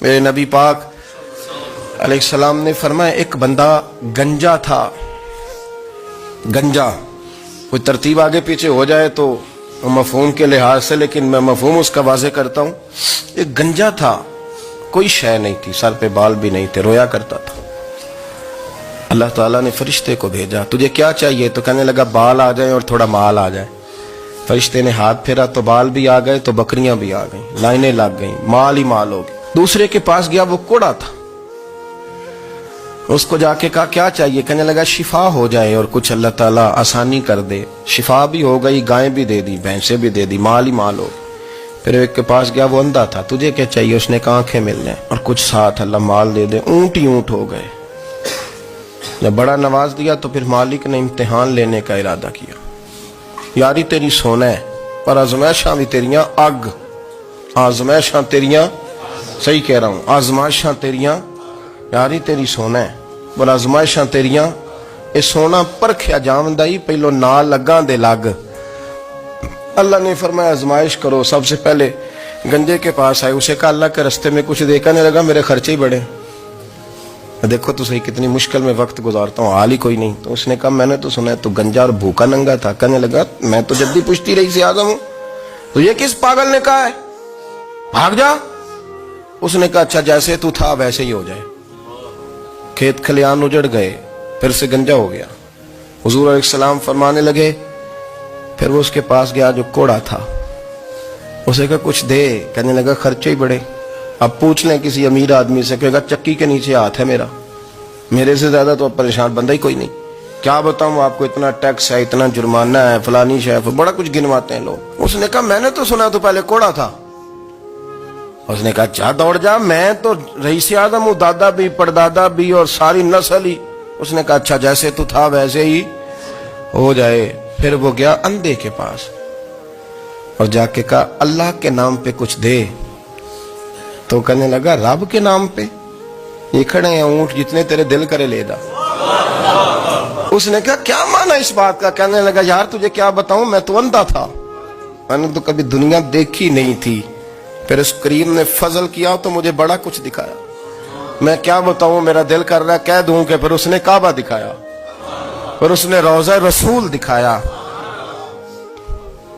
میرے نبی پاک علیہ السلام نے فرمایا ایک بندہ گنجا تھا. گنجا کوئی ترتیب آگے پیچھے ہو جائے تو مفہوم کے لحاظ سے، لیکن میں مفہوم اس کا واضح کرتا ہوں. ایک گنجا تھا، کوئی شے نہیں تھی، سر پہ بال بھی نہیں تھے، رویا کرتا تھا. اللہ تعالیٰ نے فرشتے کو بھیجا، تجھے کیا چاہیے؟ تو کہنے لگا بال آ جائیں اور تھوڑا مال آ جائے. فرشتے نے ہاتھ پھیرا تو بال بھی آ گئے تو بکریاں بھی آ گئیں، لائنیں لگ گئیں، مال ہی مال ہو گئے. دوسرے کے پاس گیا، وہ کوڑا تھا. اس کو جا کے کہا کیا چاہیے؟ کہنے لگا شفا ہو جائے اور کچھ اللہ تعالیٰ آسانی کر دے. شفا بھی ہو گئی، گائیں بھی دے دی، بھینسیں بھی دے دی، مال ہی مال ہو. پھر ایک کے پاس گیا، وہ اندھا تھا، تجھے کیا چاہیے؟ اس نے کہا آنکھیں مل جائیں اور کچھ ساتھ اللہ مال دے دے. اونٹ ہی اونٹ ہو گئے. جب بڑا نواز دیا تو پھر مالک نے امتحان لینے کا ارادہ کیا. یاری تیری سونا ہے پر آزمائشاں بھی تیریاں اگ. آزمائشاں تیریاں، صحیح کہہ رہا ہوں، آزمائشاں تیریاں، یاری تیری سونا ہے پر آزمائشاں تیریاں. اے سونا پرکھیا جامدائی پہلو نہ لگاں دے لگ. اللہ نے فرمایا آزمائش کرو. سب سے پہلے گنجے کے پاس آئے، اسے کہا اللہ کے رستے میں کچھ دے. کہنے لگا میرے خرچے ہی بڑے. دیکھو تو صحیح کتنی مشکل میں وقت گزارتا ہوں، حال ہی کوئی نہیں. تو اس نے کہا میں نے تو سنا ہے تو گنجا اور بھوکا ننگا تھا. کہنے لگا میں تو جدی پشتی رئیس اعظم ہوں، تو یہ کس پاگل نے کہا ہے بھاگ جا؟ اس نے کہا اچھا جیسے تو تھا ویسے ہی ہو جائے. کھیت کھلیان اجڑ گئے، پھر سے گنجا ہو گیا. حضور علیہ السلام فرمانے لگے. پھر وہ اس کے پاس گیا جو کوڑا تھا، اسے کہا کچھ دے. کہنے لگا خرچے ہی بڑے. اب پوچھ لیں کسی امیر آدمی سے، کہے گا چکی کے نیچے ہاتھ ہے میرا، میرے سے زیادہ تو اب پریشان بندہ ہی کوئی نہیں. کیا بتاؤں آپ کو، اتنا ٹیکس ہے، اتنا جرمانہ ہے، فلانی شے، بڑا کچھ گنواتے ہیں لوگ. اس نے کہا میں نے تو سنا تو پہلے کوڑا تھا. اس نے کہا اچھا دوڑ جا، میں تو رئیس اعظم ہوں، دادا بھی پردادا بھی اور ساری نسل ہی. اس نے کہا اچھا جیسے تو تھا ویسے ہی ہو جائے. پھر وہ گیا اندھے کے پاس اور جا کے کہا اللہ کے نام پہ کچھ دے. تو کہنے لگا رب کے نام پہ؟ یہ کھڑے ہیں اونٹ، جتنے تیرے دل کرے لے دا. اس نے کہا کیا معنی اس بات کا؟ کہنے لگا یار تجھے کیا بتاؤں، میں تو اندھا تھا، میں نے تو کبھی دنیا دیکھی نہیں تھی. پھر اس کریم نے فضل کیا تو مجھے بڑا کچھ دکھایا. میں کیا بتاؤں، میرا دل کر رہا ہے کہہ دوں کہ پھر اس نے کعبہ دکھایا، پھر اس نے روضہ رسول دکھایا،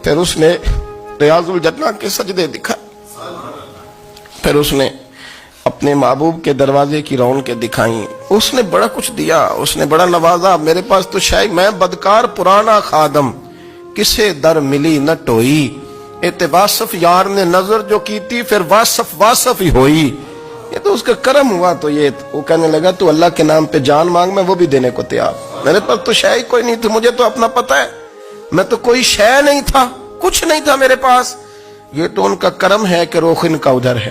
پھر اس نے ریاض الجنہ کے سجدے دکھائے، پھر اس نے اپنے محبوب کے دروازے کی رونقیں دکھائیں. اس نے بڑا کچھ دیا، اس نے بڑا نوازا. میرے پاس تو شاید میں بدکار پرانا خادم، کسے در ملی نہ ٹوئی. اتباسف یار نے نظر جو کی تھی پھر واسف ہی ہوئی. یہ تو اس کا کرم ہوا. تو یہ وہ کہنے لگا تو اللہ کے نام پہ جان مانگ، میں وہ بھی دینے کو تیار. میرے پاس تو شے کوئی نہیں تھی، مجھے تو اپنا پتہ ہے، میں تو کوئی شے نہیں تھا، کچھ نہیں تھا میرے پاس. یہ تو ان کا کرم ہے کہ رخ ان کا ادھر ہے.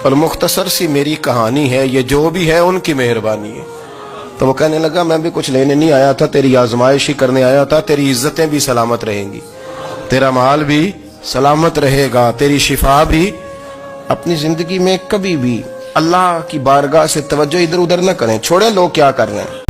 اور مختصر سی میری کہانی ہے، یہ جو بھی ہے ان کی مہربانی ہے. تو وہ کہنے لگا میں بھی کچھ لینے نہیں آیا تھا، تیری آزمائش ہی کرنے آیا تھا. تیری عزتیں بھی سلامت رہیں گی، تیرا مال بھی سلامت رہے گا، تیری شفا بھی. اپنی زندگی میں کبھی بھی اللہ کی بارگاہ سے توجہ ادھر ادھر نہ کریں، چھوڑیں لوگ کیا کر رہے ہیں.